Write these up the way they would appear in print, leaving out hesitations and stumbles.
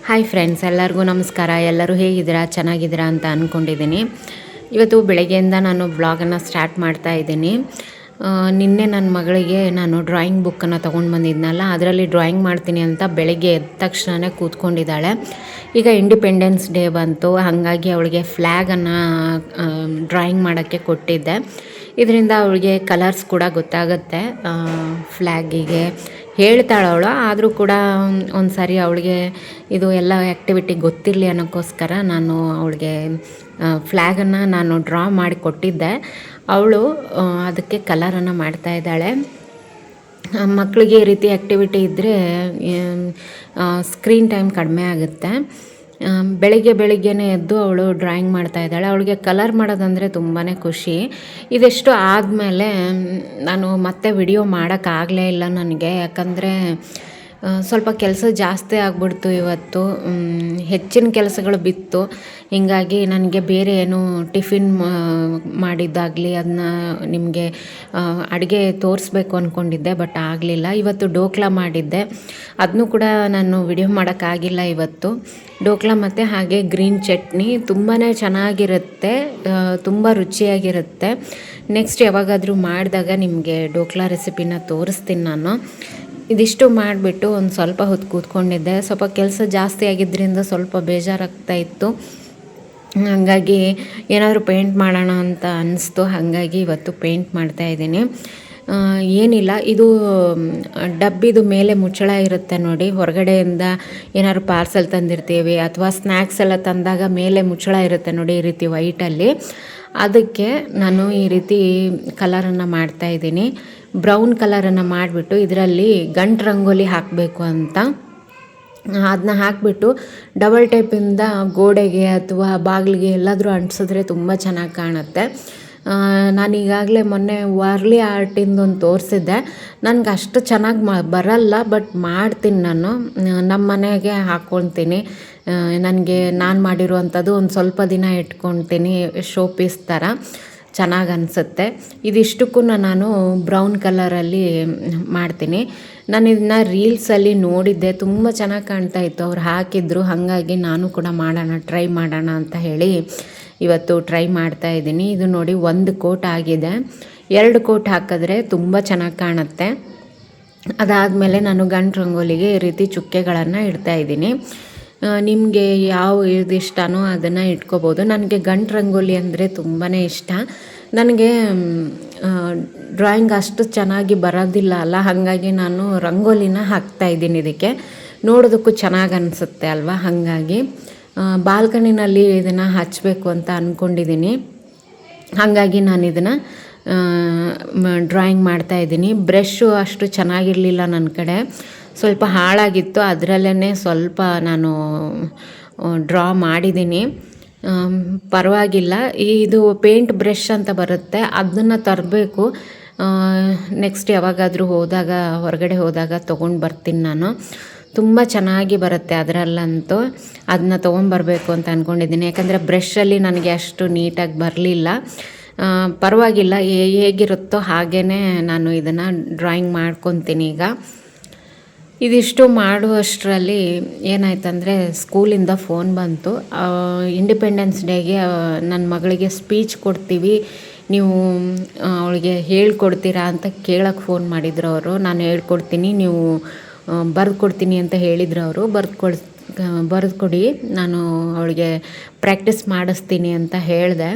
Hi friends, ಎಲ್ಲರಿಗೂ ನಮಸ್ಕಾರ. ಎಲ್ಲರೂ ಹೇಗಿದ್ದೀರಾ? ಚೆನ್ನಾಗಿದ್ದೀರಾ ಅಂತ ಅಂದ್ಕೊಂಡಿದ್ದೀನಿ. ಇವತ್ತು ಬೆಳಗ್ಗೆಯಿಂದ ನಾನು ವ್ಲಾಗನ್ನು ಸ್ಟಾರ್ಟ್ ಮಾಡ್ತಾ ಇದ್ದೀನಿ. ನಿನ್ನೆ ನನ್ನ ಮಗಳಿಗೆ ನಾನು ಡ್ರಾಯಿಂಗ್ ಬುಕ್ಕನ್ನು ತೊಗೊಂಡು ಬಂದಿದ್ನಲ್ಲ, ಅದರಲ್ಲಿ ಡ್ರಾಯಿಂಗ್ ಮಾಡ್ತೀನಿ ಅಂತ ಬೆಳಗ್ಗೆ ಎದ್ದ ತಕ್ಷಣವೇ ಕೂತ್ಕೊಂಡಿದ್ದಾಳೆ. ಈಗ ಇಂಡಿಪೆಂಡೆನ್ಸ್ ಡೇ ಬಂತು, ಹಾಗಾಗಿ ಅವಳಿಗೆ ಫ್ಲ್ಯಾಗನ್ನು ಡ್ರಾಯಿಂಗ್ ಮಾಡೋಕ್ಕೆ ಕೊಟ್ಟಿದ್ದೆ. ಇದರಿಂದ ಅವಳಿಗೆ ಕಲರ್ಸ್ ಕೂಡ ಗೊತ್ತಾಗುತ್ತೆ. ಫ್ಲ್ಯಾಗಿಗೆ ಹೇಳ್ತಾಳೆ ಅವಳು, ಆದರೂ ಕೂಡ ಒಂದು ಸಾರಿ ಅವಳಿಗೆ ಇದು ಎಲ್ಲ ಆ್ಯಕ್ಟಿವಿಟಿ ಗೊತ್ತಿರಲಿ ಅನ್ನೋಕ್ಕೋಸ್ಕರ ನಾನು ಅವಳಿಗೆ ಫ್ಲ್ಯಾಗನ್ನು ನಾನು ಡ್ರಾ ಮಾಡಿ ಕೊಟ್ಟಿದ್ದೆ. ಅವಳು ಅದಕ್ಕೆ ಕಲರನ್ನು ಮಾಡ್ತಾಯಿದ್ದಾಳೆ. ಮಕ್ಕಳಿಗೆ ಈ ರೀತಿ ಆ್ಯಕ್ಟಿವಿಟಿ ಇದ್ದರೆ ಸ್ಕ್ರೀನ್ ಟೈಮ್ ಕಡಿಮೆ ಆಗುತ್ತೆ. ಬೆಳಿಗ್ಗೆನೇ ಎದ್ದು ಅವಳು ಡ್ರಾಯಿಂಗ್ ಮಾಡ್ತಾಯಿದ್ದಾಳೆ. ಅವಳಿಗೆ ಕಲರ್ ಮಾಡೋದಂದರೆ ತುಂಬಾ ಖುಷಿ. ಇದೆಷ್ಟು ಆದಮೇಲೆ ನಾನು ಮತ್ತೆ ವಿಡಿಯೋ ಮಾಡೋಕ್ಕಾಗಲೇ ಇಲ್ಲ ನನಗೆ, ಯಾಕಂದರೆ ಸ್ವಲ್ಪ ಕೆಲಸ ಜಾಸ್ತಿ ಆಗಿಬಿಡ್ತು ಇವತ್ತು. ಹೆಚ್ಚಿನ ಕೆಲಸಗಳು ಬಿತ್ತು. ಹೀಗಾಗಿ ನನಗೆ ಬೇರೆ ಏನು ಟಿಫಿನ್ ಮಾಡಿದ್ದಾಗಲಿ ಅದನ್ನ ನಿಮಗೆ ಅಡುಗೆ ತೋರಿಸ್ಬೇಕು ಅಂದ್ಕೊಂಡಿದ್ದೆ, ಬಟ್ ಆಗಲಿಲ್ಲ. ಇವತ್ತು ಡೋಕ್ಲಾ ಮಾಡಿದ್ದೆ, ಅದನ್ನೂ ಕೂಡ ನಾನು ವಿಡಿಯೋ ಮಾಡೋಕ್ಕಾಗಿಲ್ಲ ಇವತ್ತು. ಡೋಕ್ಲಾ ಮತ್ತು ಹಾಗೆ ಗ್ರೀನ್ ಚಟ್ನಿ ತುಂಬಾ ಚೆನ್ನಾಗಿರುತ್ತೆ, ತುಂಬ ರುಚಿಯಾಗಿರುತ್ತೆ. ನೆಕ್ಸ್ಟ್ ಯಾವಾಗಾದರೂ ಮಾಡಿದಾಗ ನಿಮಗೆ ಡೋಕ್ಲಾ ರೆಸಿಪಿನ ತೋರಿಸ್ತೀನಿ ನಾನು. ಇದಿಷ್ಟು ಮಾಡಿಬಿಟ್ಟು ಒಂದು ಸ್ವಲ್ಪ ಹೊತ್ತು ಕೂತ್ಕೊಂಡಿದ್ದೆ. ಸ್ವಲ್ಪ ಕೆಲಸ ಜಾಸ್ತಿ ಆಗಿದ್ದರಿಂದ ಸ್ವಲ್ಪ ಬೇಜಾರಾಗ್ತಾ ಇತ್ತು. ಹಾಗಾಗಿ ಏನಾದರೂ ಪೇಂಟ್ ಮಾಡೋಣ ಅಂತ ಅನ್ನಿಸ್ತು. ಹಾಗಾಗಿ ಇವತ್ತು ಪೇಂಟ್ ಮಾಡ್ತಾಯಿದ್ದೀನಿ. ಏನಿಲ್ಲ, ಇದು ಡಬ್ಬಿದು ಮೇಲೆ ಮುಚ್ಚಳ ಇರುತ್ತೆ ನೋಡಿ. ಹೊರಗಡೆಯಿಂದ ಏನಾದ್ರು ಪಾರ್ಸೆಲ್ ತಂದಿರ್ತೀವಿ ಅಥವಾ ಸ್ನ್ಯಾಕ್ಸ್ ಎಲ್ಲ ತಂದಾಗ ಮೇಲೆ ಮುಚ್ಚಳ ಇರುತ್ತೆ ನೋಡಿ, ಈ ರೀತಿ ವೈಟಲ್ಲಿ. ಅದಕ್ಕೆ ನಾನು ಈ ರೀತಿ ಕಲರನ್ನು ಮಾಡ್ತಾಯಿದ್ದೀನಿ. ಬ್ರೌನ್ ಕಲರನ್ನು ಮಾಡಿಬಿಟ್ಟು ಇದರಲ್ಲಿ ಗಂಟು ರಂಗೋಲಿ ಹಾಕಬೇಕು ಅಂತ ಅದನ್ನ ಹಾಕಿಬಿಟ್ಟು ಡಬಲ್ ಟೇಪಿಂದ ಗೋಡೆಗೆ ಅಥವಾ ಬಾಗಿಲಿಗೆ ಎಲ್ಲಾದರೂ ಅಂಟಿಸಿದ್ರೆ ತುಂಬ ಚೆನ್ನಾಗಿ ಕಾಣುತ್ತೆ. ನಾನು ಈಗಾಗಲೇ ಮೊನ್ನೆ ವರ್ಲಿ ಆರ್ಟಿಂದೊಂದು ತೋರಿಸಿದ್ದೆ. ನನಗೆ ಅಷ್ಟು ಚೆನ್ನಾಗಿ ಬರಲ್ಲ, ಬಟ್ ಮಾಡ್ತೀನಿ ನಾನು. ನಮ್ಮ ಮನೆಗೆ ಹಾಕ್ಕೊಳ್ತೀನಿ. ನನಗೆ ನಾನು ಮಾಡಿರುವಂಥದ್ದು ಒಂದು ಸ್ವಲ್ಪ ದಿನ ಇಟ್ಕೊಳ್ತೀನಿ, ಶೋ ಪೀಸ್ ಥರ ಚೆನ್ನಾಗಿ ಅನಿಸುತ್ತೆ. ಇದಿಷ್ಟಕ್ಕೂ ನಾನು ಬ್ರೌನ್ ಕಲರಲ್ಲಿ ಮಾಡ್ತೀನಿ. ನಾನು ಇದನ್ನ ರೀಲ್ಸಲ್ಲಿ ನೋಡಿದ್ದೆ, ತುಂಬ ಚೆನ್ನಾಗಿ ಕಾಣ್ತಾ ಇತ್ತು, ಅವ್ರು ಹಾಕಿದ್ರು. ಹಾಗಾಗಿ ನಾನು ಕೂಡ ಟ್ರೈ ಮಾಡೋಣ ಅಂತ ಹೇಳಿ ಇವತ್ತು ಟ್ರೈ ಮಾಡ್ತಾಯಿದ್ದೀನಿ. ಇದು ನೋಡಿ, 1 ಕೋಟ್ ಆಗಿದೆ. 2 ಕೋಟ್ ಹಾಕಿದ್ರೆ ತುಂಬ ಚೆನ್ನಾಗಿ ಕಾಣುತ್ತೆ. ಅದಾದಮೇಲೆ ನಾನು ಗಂಟು ರಂಗೋಲಿಗೆ ಈ ರೀತಿ ಚುಕ್ಕೆಗಳನ್ನು ಇಡ್ತಾಯಿದ್ದೀನಿ. ನಿಮಗೆ ಯಾವ ಇಷ್ಟನೋ ಅದನ್ನು ಇಟ್ಕೋಬೋದು. ನನಗೆ ಗಂಟು ರಂಗೋಲಿ ಅಂದರೆ ತುಂಬಾ ಇಷ್ಟ. ನನಗೆ ಡ್ರಾಯಿಂಗ್ ಅಷ್ಟು ಚೆನ್ನಾಗಿ ಬರೋದಿಲ್ಲ ಅಲ್ಲ, ಹಾಗಾಗಿ ನಾನು ರಂಗೋಲಿನ ಹಾಕ್ತಾಯಿದ್ದೀನಿ. ಇದಕ್ಕೆ ನೋಡೋದಕ್ಕೂ ಚೆನ್ನಾಗಿ ಅನಿಸುತ್ತೆ ಅಲ್ವಾ, ಹಾಗಾಗಿ ಬಾಲ್ಕನಿನಲ್ಲಿ ಇದನ್ನು ಹಚ್ಚಬೇಕು ಅಂತ ಅಂದ್ಕೊಂಡಿದ್ದೀನಿ. ಹಾಗಾಗಿ ನಾನು ಇದನ್ನು ಡ್ರಾಯಿಂಗ್ ಮಾಡ್ತಾಯಿದ್ದೀನಿ. ಬ್ರಷು ಅಷ್ಟು ಚೆನ್ನಾಗಿರಲಿಲ್ಲ ನನ್ನ ಕಡೆ, ಸ್ವಲ್ಪ ಹಾಳಾಗಿತ್ತು. ಅದರಲ್ಲೇ ಸ್ವಲ್ಪ ನಾನು ಡ್ರಾ ಮಾಡಿದ್ದೀನಿ. ಪರವಾಗಿಲ್ಲ. ಇದು ಪೇಂಟ್ ಬ್ರಷ್ ಅಂತ ಬರುತ್ತೆ, ಅದನ್ನು ತರಬೇಕು. ನೆಕ್ಸ್ಟ್ ಯಾವಾಗಾದರೂ ಹೊರಗಡೆ ಹೋದಾಗ ತೊಗೊಂಡು ಬರ್ತೀನಿ ನಾನು. ತುಂಬ ಚೆನ್ನಾಗಿ ಬರುತ್ತೆ ಅದರಲ್ಲಂತೂ. ಅದನ್ನ ತೊಗೊಂಬರ್ಬೇಕು ಅಂತ ಅಂದ್ಕೊಂಡಿದ್ದೀನಿ. ಯಾಕಂದರೆ ಬ್ರಷಲ್ಲಿ ನನಗೆ ಅಷ್ಟು ನೀಟಾಗಿ ಬರಲಿಲ್ಲ. ಪರವಾಗಿಲ್ಲ, ಹೇಗಿರುತ್ತೋ ಹಾಗೇ ನಾನು ಇದನ್ನು ಡ್ರಾಯಿಂಗ್ ಮಾಡ್ಕೊತೀನಿ. ಈಗ ಇದಿಷ್ಟು ಮಾಡುವಷ್ಟರಲ್ಲಿ ಏನಾಯ್ತಂದರೆ ಸ್ಕೂಲಿಂದ ಫೋನ್ ಬಂತು. ಇಂಡಿಪೆಂಡೆನ್ಸ್ ಡೇಗೆ ನನ್ನ ಮಗಳಿಗೆ ಸ್ಪೀಚ್ ಕೊಡ್ತೀವಿ, ನೀವು ಅವಳಿಗೆ ಹೇಳ್ಕೊಡ್ತೀರಾ ಅಂತ ಕೇಳೋಕ್ಕೆ ಫೋನ್ ಮಾಡಿದ್ರು ಅವರು. ನಾನು ಹೇಳ್ಕೊಡ್ತೀನಿ, ನೀವು ಬರೆದು ಕೊಡ್ತೀನಿ ಅಂತ ಹೇಳಿದ್ರು ಅವರು. ಬರೆದು ಕೊಡಿ, ನಾನು ಅವಳಿಗೆ ಪ್ರಾಕ್ಟೀಸ್ ಮಾಡಿಸ್ತೀನಿ ಅಂತ ಹೇಳಿದೆ.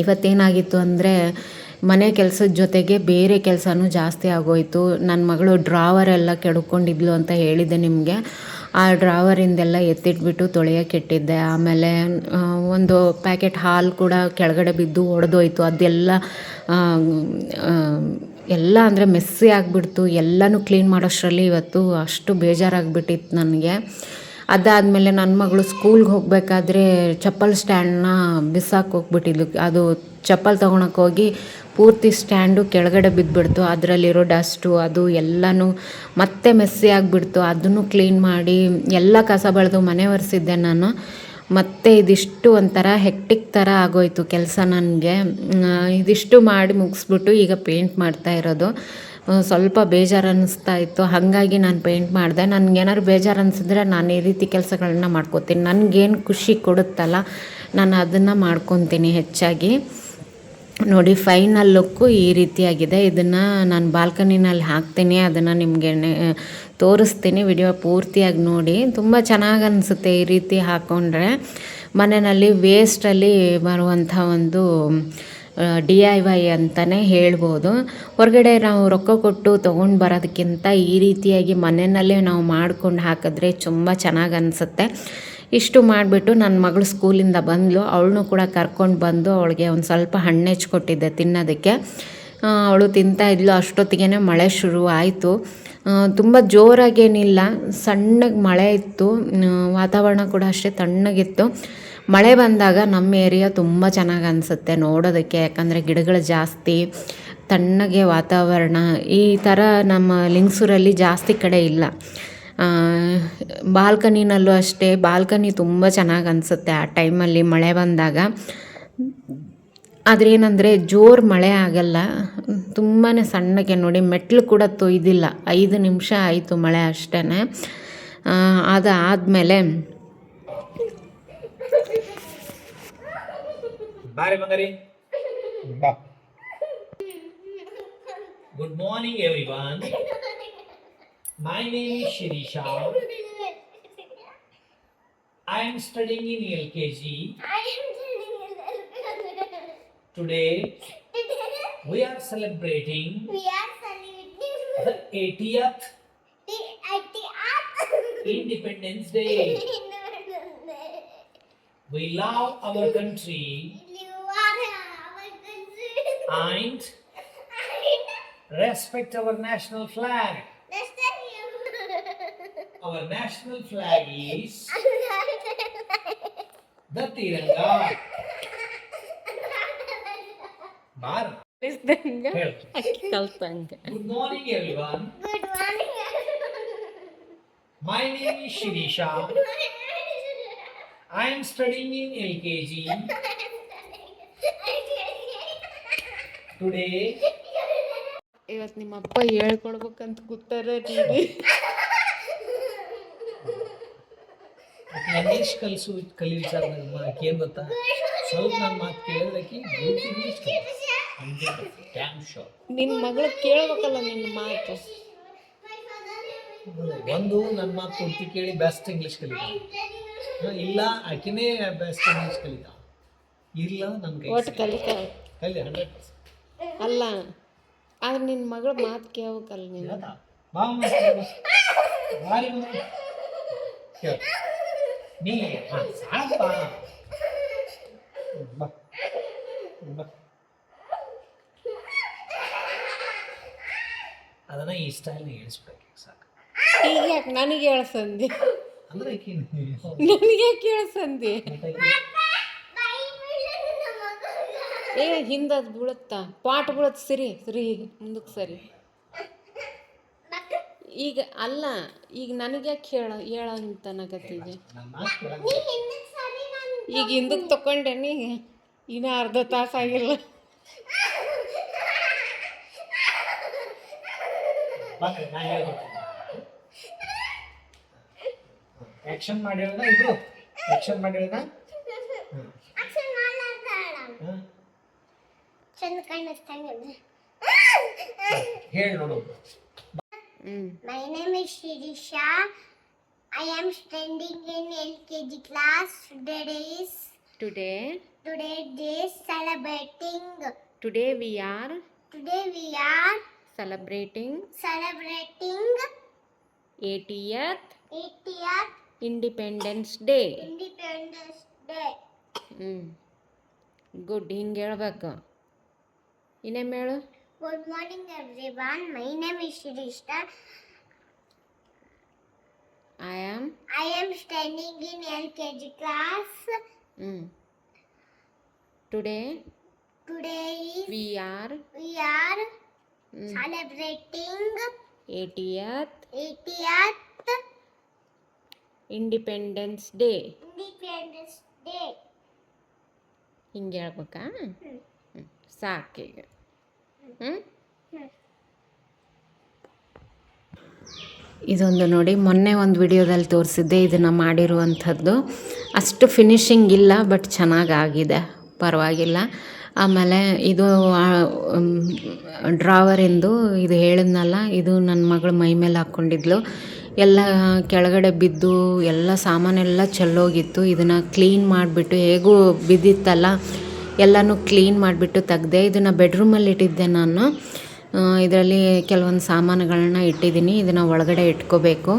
ಇವತ್ತೇನಾಗಿತ್ತು ಅಂದರೆ ಮನೆ ಕೆಲಸದ ಜೊತೆಗೆ ಬೇರೆ ಕೆಲಸನೂ ಜಾಸ್ತಿ ಆಗೋಯಿತು. ನನ್ನ ಮಗಳು ಡ್ರಾವರೆಲ್ಲ ಕೆಡ್ಕೊಂಡಿದ್ಲು ಅಂತ ಹೇಳಿದ್ದೆ ನಿಮಗೆ. ಆ ಡ್ರಾವರಿಂದೆಲ್ಲ ಎತ್ತಿಟ್ಬಿಟ್ಟು ತೊಳೆಯೋಕ್ಕಿಟ್ಟಿದ್ದೆ. ಆಮೇಲೆ ಒಂದು ಪ್ಯಾಕೆಟ್ ಹಾಲು ಕೂಡ ಕೆಳಗಡೆ ಬಿದ್ದು ಒಡೆದೋಯ್ತು. ಅದೆಲ್ಲ ಅಂದರೆ ಮೆಸ್ಸಿ ಆಗಿಬಿಡ್ತು. ಎಲ್ಲನೂ ಕ್ಲೀನ್ ಮಾಡೋಷ್ಟರಲ್ಲಿ ಇವತ್ತು ಅಷ್ಟು ಬೇಜಾರಾಗಿಬಿಟ್ಟಿತ್ತು ನನಗೆ. ಅದಾದಮೇಲೆ ನನ್ನ ಮಗಳು ಸ್ಕೂಲ್ಗೆ ಹೋಗಬೇಕಾದ್ರೆ ಚಪ್ಪಲ್ ಸ್ಟ್ಯಾಂಡನ್ನ ಬಿಸಾಕಿ ಹೋಗ್ಬಿಟ್ಟಿದ್ಲು. ಅದು ಚಪ್ಪಲ್ ತೊಗೊಳಕ್ಕೆ ಹೋಗಿ ಪೂರ್ತಿ ಸ್ಟ್ಯಾಂಡು ಕೆಳಗಡೆ ಬಿದ್ದುಬಿಡ್ತು. ಅದರಲ್ಲಿರೋ ಡಸ್ಟು ಅದು ಎಲ್ಲನೂ ಮತ್ತೆ ಮೆಸ್ಸಿ ಆಗಿಬಿಡ್ತು. ಅದನ್ನು ಕ್ಲೀನ್ ಮಾಡಿ ಎಲ್ಲ ಕಸ ಬಳಿದು ಮನೆ ಒರೆಸಿದ್ದೆ ನಾನು. ಮತ್ತು ಇದಿಷ್ಟು ಒಂಥರ ಹೆಕ್ಟಿಕ್ ಥರ ಆಗೋಯಿತು ಕೆಲಸ ನನಗೆ. ಇದಿಷ್ಟು ಮಾಡಿ ಮುಗಿಸ್ಬಿಟ್ಟು ಈಗ ಪೇಂಟ್ ಮಾಡ್ತಾ ಇರೋದು. ಸ್ವಲ್ಪ ಬೇಜಾರು ಅನ್ನಿಸ್ತಾ ಇತ್ತು. ಹಾಗಾಗಿ ನಾನು ಪೇಂಟ್ ಮಾಡಿದೆ. ನನಗೇನಾದ್ರು ಬೇಜಾರು ಅನಿಸಿದ್ರೆ ನಾನು ಈ ರೀತಿ ಕೆಲಸಗಳನ್ನ ಮಾಡ್ಕೋತೀನಿ. ನನಗೇನು ಖುಷಿ ಕೊಡುತ್ತಲ್ಲ ನಾನು ಅದನ್ನು ಮಾಡ್ಕೊತೀನಿ ಹೆಚ್ಚಾಗಿ. ನೋಡಿ ಫೈನಲ್ ಲುಕ್ಕು ಈ ರೀತಿಯಾಗಿದೆ. ಇದನ್ನು ನಾನು ಬಾಲ್ಕನಿನಲ್ಲಿ ಹಾಕ್ತೀನಿ, ಅದನ್ನು ನಿಮಗೆ ತೋರಿಸ್ತೀನಿ. ವಿಡಿಯೋ ಪೂರ್ತಿಯಾಗಿ ನೋಡಿ. ತುಂಬ ಚೆನ್ನಾಗಿ ಅನಿಸುತ್ತೆ ಈ ರೀತಿ ಹಾಕ್ಕೊಂಡ್ರೆ. ಮನೆಯಲ್ಲಿ ವೇಸ್ಟಲ್ಲಿ ಬರುವಂಥ ಒಂದು DIY ಅಂತಲೇ ಹೇಳ್ಬೋದು. ಹೊರಗಡೆ ನಾವು ರೊಕ್ಕ ಕೊಟ್ಟು ತೊಗೊಂಡು ಬರೋದಕ್ಕಿಂತ ಈ ರೀತಿಯಾಗಿ ಮನೆಯಲ್ಲೇ ನಾವು ಮಾಡ್ಕೊಂಡು ಹಾಕಿದ್ರೆ ತುಂಬ ಚೆನ್ನಾಗಿ ಅನಿಸುತ್ತೆ. ಇಷ್ಟು ಮಾಡಿಬಿಟ್ಟು ನನ್ನ ಮಗಳು ಸ್ಕೂಲಿಂದ ಬಂದಳು. ಅವಳನ್ನೂ ಕೂಡ ಕರ್ಕೊಂಡು ಬಂದು ಅವಳಿಗೆ ಒಂದು ಸ್ವಲ್ಪ ಹಣ್ಣು ಹೆಚ್ಕೊಟ್ಟಿದ್ದೆ ತಿನ್ನೋದಕ್ಕೆ. ಅವಳು ತಿಂತಾಯಿದ್ಲು. ಅಷ್ಟೊತ್ತಿಗೆ ಮಳೆ ಶುರು ಆಯಿತು. ತುಂಬ ಜೋರಾಗೇನಿಲ್ಲ, ಸಣ್ಣಗೆ ಮಳೆ ಇತ್ತು. ವಾತಾವರಣ ಕೂಡ ಅಷ್ಟೇ ತಣ್ಣಗಿತ್ತು. ಮಳೆ ಬಂದಾಗ ನಮ್ಮ ಏರಿಯಾ ತುಂಬ ಚೆನ್ನಾಗಿ ಅನಿಸುತ್ತೆ ನೋಡೋದಕ್ಕೆ. ಯಾಕಂದರೆ ಗಿಡಗಳು ಜಾಸ್ತಿ, ತಣ್ಣಗೆ ವಾತಾವರಣ. ಈ ಥರ ನಮ್ಮ ಲಿಂಗಸೂರಲ್ಲಿ ಜಾಸ್ತಿ ಕಡೆ ಇಲ್ಲ. ಬಾಲ್ಕನಿನಲ್ಲೂ ಅಷ್ಟೇ, ಬಾಲ್ಕನಿ ತುಂಬ ಚೆನ್ನಾಗಿ ಅನಿಸುತ್ತೆ ಆ ಟೈಮಲ್ಲಿ ಮಳೆ ಬಂದಾಗ. ಆದರೆ ಏನಂದರೆ ಜೋರು ಮಳೆ ಆಗಲ್ಲ, ತುಂಬಾ ಸಣ್ಣಗೆ. ನೋಡಿ ಮೆಟ್ಲು ಕೂಡ ತೊಯ್ದಿಲ್ಲ, 5 ನಿಮಿಷ ಆಯಿತು ಮಳೆ ಅಷ್ಟೇ. ಅದಾದಮೇಲೆ Good morning everyone. My name is Shirisha. I am studying in LKG. Today we are celebrating the 80th Independence Day. We love our country and respect our national flag. Our national flag is the Tiranga. Bar. Good morning everyone. Good morning. My name is Shirisha. I am studying in LKG. Today ಇವತ್ತು ನಿಮ್ಮಪ್ಪ ಹೇಳ್ಕೊಡ್ಬೇಕಂತ ಕೂತಾರೆ TV. English ಕಲಿಸ್ತಾರೆ ಏನು ಗೊತ್ತಾ, ಸ್ವಲ್ಪ ನನ್ನ ಮಾತು ಕೇಳಿದ್ರೆ ನಿನ್ನ ಮಗಳು ಕೇಳ್ಬೇಕಲ್ಲ ನಿನ್ನ ಮಾತು. ಒಂದು ನನ್ನ ಮಾತು ಪೂರ್ತಿ ಕೇಳಿ ಬೆಸ್ಟ್ ಇಂಗ್ಲೀಷ್ ಕಲಿತಾಳೆ, ಇಲ್ಲ ಆಕಿನೇ ಬೆಸ್ಟ್ ಇಂಗ್ಲೀಷ್ ಕಲಿತಾಳ, ಇಲ್ಲ ನನ್ನ ಒಟ್ಟು ಕಲಿತಾಳೆ ಕಲಿ 100%. ಅಲ್ಲ, ಆದ್ರೆ ನಿನ್ನ ಮಗಳ ಮಾತು ಕೇಳ್ಬೇಕಲ್ಲ ನೀನು. ಬಾ ಬಾರಿ ನೀ ಸಾಕಪ್ಪ, ಬಾ ಬಾ. ಅದನ್ನ ಈ ಸ್ಟೈಲ್ನ ಹೇಳಿಸ್ಬೇಕು ಸಾಕು. ಈಗ ಯಾಕೆ ನನಗೆ ಹೇಳ್ಸಂದಿ? ಅಂದ್ರೆ ನನಗೆ ಯಾಕೆ ಹೇಳ್ಸಂದಿ? ಹಿಂದೆ ಅದು ಬೀಳುತ್ತಾ, ಪಾಟ್ ಬೀಳುತ್ತೆ. ಸರಿ ಮುಂದಕ್ಕೆ ಸರಿ. ಈಗ ಅಲ್ಲ, ಈಗ ನನಗೆ ಯಾಕೆ ಹೇಳಂತ ಅನ್ನಕತ್ತಿದ್ದೆ. ಈಗ ಹಿಂದಕ್ಕೆ ತಕೊಂಡೇನಿ, ಇನ್ನೂ ಅರ್ಧ ತಾಸಾಗಿಲ್ಲ. ಆಕ್ಷನ್ ಮಾಡಿ ಹೇಳೋಣ, ಇಬ್ರು ಆಕ್ಷನ್ ಮಾಡಿ ಹೇಳೋಣ. ಹೇಳಿ ನೋಡು. My name is Shirisha. I am studying in LKG class. Today celebrating. Today we are celebrating 80th Independence Day. Good. ಹಿಂಗೆ ಹೇಳ್ಬೇಕು. ಇನ್ನೇನು ಹೇಳು. Good morning everyone. My name is Shirisha. I am studying in LKG class. Today we are celebrating 80th Independence Day. ಹಿಂಗೆ ಹೇಳ್ಬೇಕಾ? ಸಾಕೀಗ. ಇದೊಂದು ನೋಡಿ, ಮೊನ್ನೆ ಒಂದು ವಿಡಿಯೋದಲ್ಲಿ ತೋರಿಸಿದ್ದೆ ಇದನ್ನು ಮಾಡಿರುವಂಥದ್ದು. ಅಷ್ಟು ಫಿನಿಶಿಂಗ್ ಇಲ್ಲ, ಬಟ್ ಚೆನ್ನಾಗಾಗಿದೆ, ಪರವಾಗಿಲ್ಲ. ಆಮೇಲೆ ಇದು ಡ್ರಾವರಿಂದು ಇದು ಹೇಳಿದ್ನಲ್ಲ, ಇದು ನನ್ನ ಮಗಳು ಮೈ ಮೇಲೆ ಹಾಕ್ಕೊಂಡಿದ್ಲು. ಎಲ್ಲ ಕೆಳಗಡೆ ಬಿದ್ದು ಎಲ್ಲ ಸಾಮಾನೆಲ್ಲ ಚೆಲ್ಲೋಗಿತ್ತು. ಇದನ್ನು ಕ್ಲೀನ್ ಮಾಡಿಬಿಟ್ಟು, ಹೇಗೂ ಬಿದ್ದಿತ್ತಲ್ಲ, ಎಲ್ಲನೂ ಕ್ಲೀನ್ ಮಾಡಿಬಿಟ್ಟು ತೆಗ್ದೆ. ಇದನ್ನು ಬೆಡ್ರೂಮಲ್ಲಿ ಇಟ್ಟಿದ್ದೆ ನಾನು. ಇದರಲ್ಲಿ ಕೆಲವೊಂದು ಸಾಮಾನುಗಳನ್ನ ಇಟ್ಟಿದ್ದೀನಿ. ಇದನ್ನು ಒಳಗಡೆ ಇಟ್ಕೋಬೇಕು.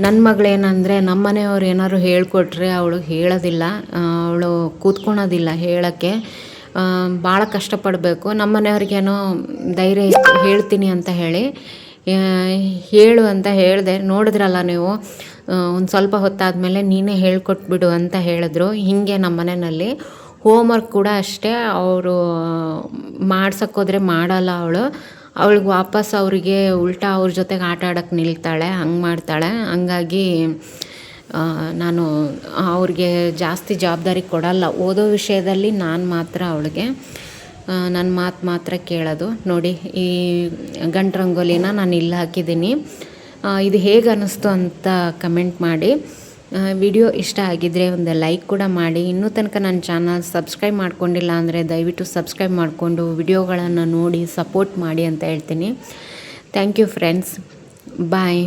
ನನ್ನ ಮಗಳೇನಂದರೆ, ನಮ್ಮ ಮನೆಯವ್ರು ಏನಾದ್ರು ಹೇಳಿಕೊಟ್ರೆ ಅವಳು ಹೇಳೋದಿಲ್ಲ, ಅವಳು ಕೂತ್ಕೊಳೋದಿಲ್ಲ ಹೇಳೋಕ್ಕೆ. ಭಾಳ ಕಷ್ಟಪಡಬೇಕು. ನಮ್ಮ ಮನೆಯವ್ರಿಗೇನೋ ಧೈರ್ಯ ಇತ್ತು ಹೇಳ್ತೀನಿ ಅಂತ ಹೇಳಿ, ಹೇಳು ಅಂತ ಹೇಳಿದೆ. ನೋಡಿದ್ರಲ್ಲ ನೀವು, ಒಂದು ಸ್ವಲ್ಪ ಹೊತ್ತಾದಮೇಲೆ ನೀನೇ ಹೇಳ್ಕೊಟ್ಬಿಡು ಅಂತ ಹೇಳಿದ್ರು. ಹೀಗೆ ನಮ್ಮ ಮನೆಯಲ್ಲಿ ಹೋಮ್ವರ್ಕ್ ಕೂಡ ಅಷ್ಟೇ, ಅವರು ಮಾಡ್ಸೋಕ್ಕೋದ್ರೆ ಮಾಡಲ್ಲ ಅವಳು. ಅವಳಿಗೆ ವಾಪಸ್ ಅವರಿಗೆ ಉಲ್ಟಾ ಅವ್ರ ಜೊತೆಗೆ ಆಟ ಆಡೋಕ್ಕೆ ನಿಲ್ತಾಳೆ, ಹಂಗೆ ಮಾಡ್ತಾಳೆ. ಹಂಗಾಗಿ ನಾನು ಅವ್ರಿಗೆ ಜಾಸ್ತಿ ಜವಾಬ್ದಾರಿ ಕೊಡಲ್ಲ. ಓದೋ ವಿಷಯದಲ್ಲಿ ನಾನು ಮಾತ್ರ ಅವಳಿಗೆ ನನ್ನ ಮಾತು ಮಾತ್ರ ಕೇಳೋದು. ನೋಡಿ, ಈ ಗಂಟು ರಂಗೋಲಿನ ನಾನು ಇಲ್ಲಿ ಹಾಕಿದ್ದೀನಿ. ಇದು ಹೇಗೆ ಅನ್ನಿಸ್ತು ಅಂತ ಕಮೆಂಟ್ ಮಾಡಿ. ವಿಡಿಯೋ ಇಷ್ಟ ಆಗಿದ್ದರೆ ಒಂದು ಲೈಕ್ ಕೂಡ ಮಾಡಿ. ಇನ್ನೂ ತನಕ ನನ್ನ ಚಾನಲ್ ಸಬ್ಸ್ಕ್ರೈಬ್ ಮಾಡ್ಕೊಂಡಿಲ್ಲ ಅಂದರೆ ದಯವಿಟ್ಟು ಸಬ್ಸ್ಕ್ರೈಬ್ ಮಾಡಿಕೊಂಡು ವಿಡಿಯೋಗಳನ್ನು ನೋಡಿ ಸಪೋರ್ಟ್ ಮಾಡಿ ಅಂತ ಹೇಳ್ತೀನಿ. Thank you friends, bye.